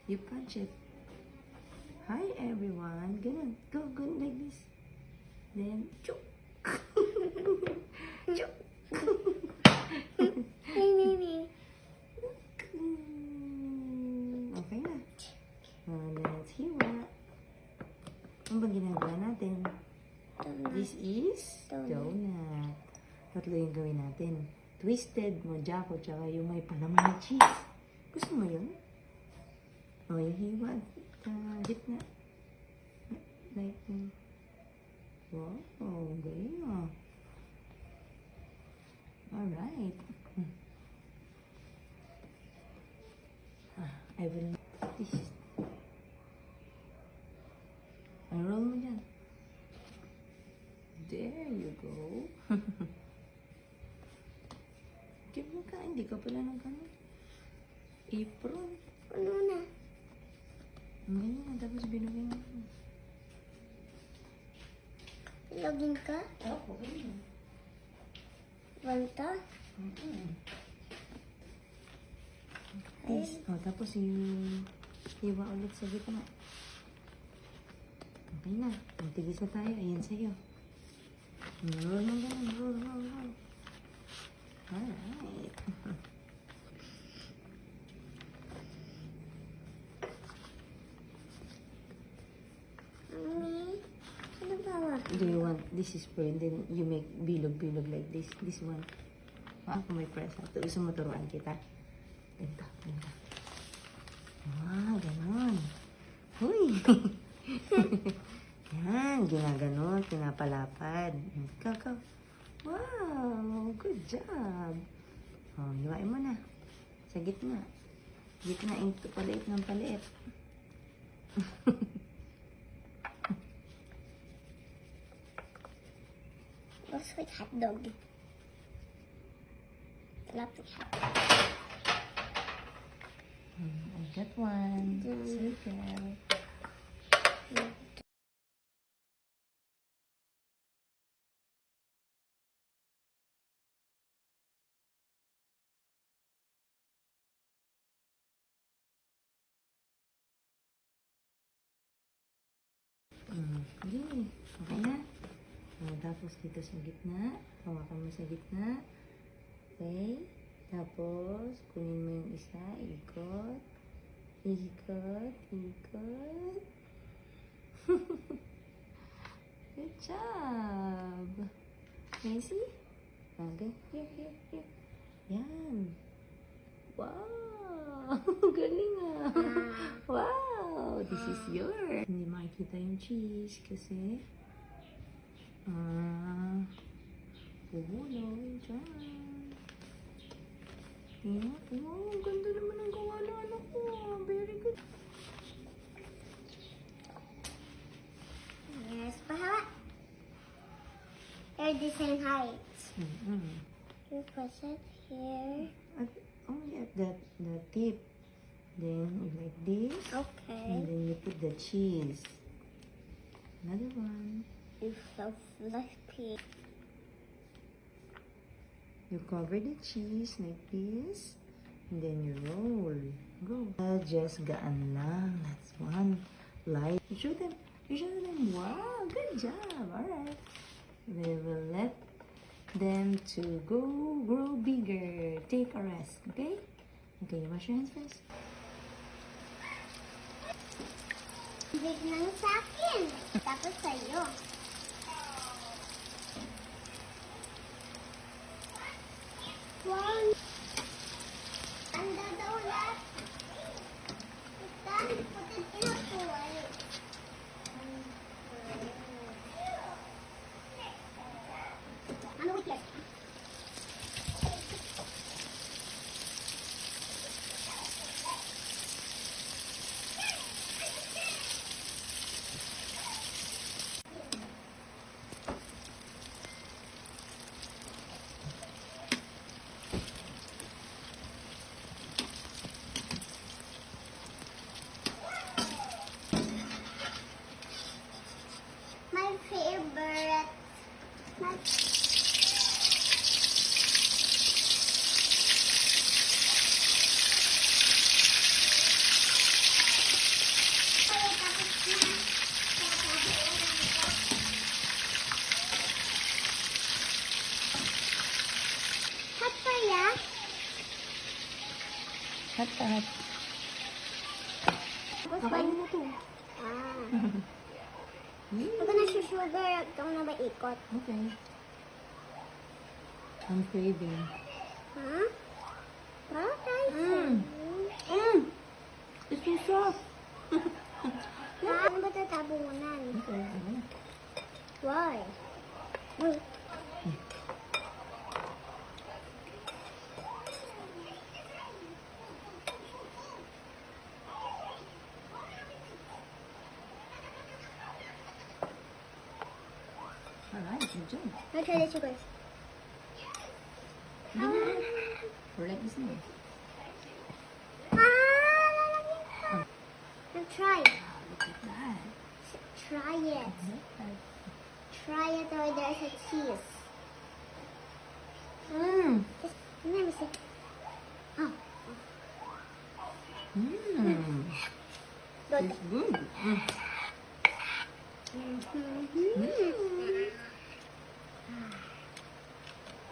You punch it. Hi everyone. Ganun. Go like this. Then, chuk. Chuk. Okay na. Let's hiwa. Ano ba ginagawa natin? This is donut. Tatlo yung gawin natin. Twisted, mojako, tsaka yung may palaman na cheese. Gusto mo yun? O, yung hiwa sa gitna. Like, wow, galing o. Alright. I will this. Roll mo dyan. There you go. Give mo ka, hindi ka pala ng gano'n. Apron. Ano na? Ganyan, tapos binugin mo. Login ka? Oo, ganyan. Banta? Yes. Oh, tapos yung hiwa ulit sa gitna. Okay na. Magtigis na tayo. Ayan sa'yo. Roll mo ganun. Roll. Alright. Ano ba? Do you want, this is for, and then you make bilog like this. This one. Ako may press. Gusto mo turuan kita? Ganito. Ganon. Huy! Yan, ginaganon, pinapalapad. Ikaw. Wow, good job. Oh, hiwain mo na. Sa gitna. Gitna, ito paliit ng paliit. Looks like hot dog. Looks like hot dog. I got one. Circle. Okay. Okay na. Tapos dito sa gitna. Hawakan mo sa gitna. Okay. Tapos, kunin mo yung isa. Ikot. Good job. Can you see? Okay. Here. Yan. Wow. Galing ah. Wow. This is yours. Hindi makikita yung cheese kasi puhulo dyan. Yeah. Oh, ang ganda naman ang gawa ng anak ko. Very good. Yes, pahala. They're the same height. You put it here. Only at the tip. Then you like this. Okay. And then you put the cheese. Another one. It's so fluffy. You cover the cheese like this. And then you roll. Go. Just gaan lang. That's one. Light. You show them. Wow, good job. Alright. We will let them to grow bigger. Take a rest. Okay? Okay, you wash your hands first. Big lang sa akin. Tapos sa'yo. One. And the donut. It's done. Put it in a plate. Ano wait lang? My favorite. Hot pa, hot. Kakain mo to. Ah. Mm. Huwag ka na sugar. Ikaw na ba ikot? Okay. I'm craving. Ha? Parang tayo. It's so soft. Ano ba tatabunan? Okay. Why? Uy. Alright, good job. I'll try the sugar. Or like this now. Lalagyan ka. Now try. Look at that. Try it. Try it or there's a cheese. Just, let me see. Oh. Good. It's good.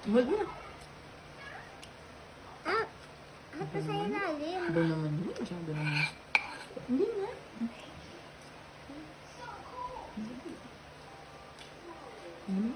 Wag na. Ah, at pa sa ilalim. Ba naman yun? Masyado naman. Hindi nga. Hmm?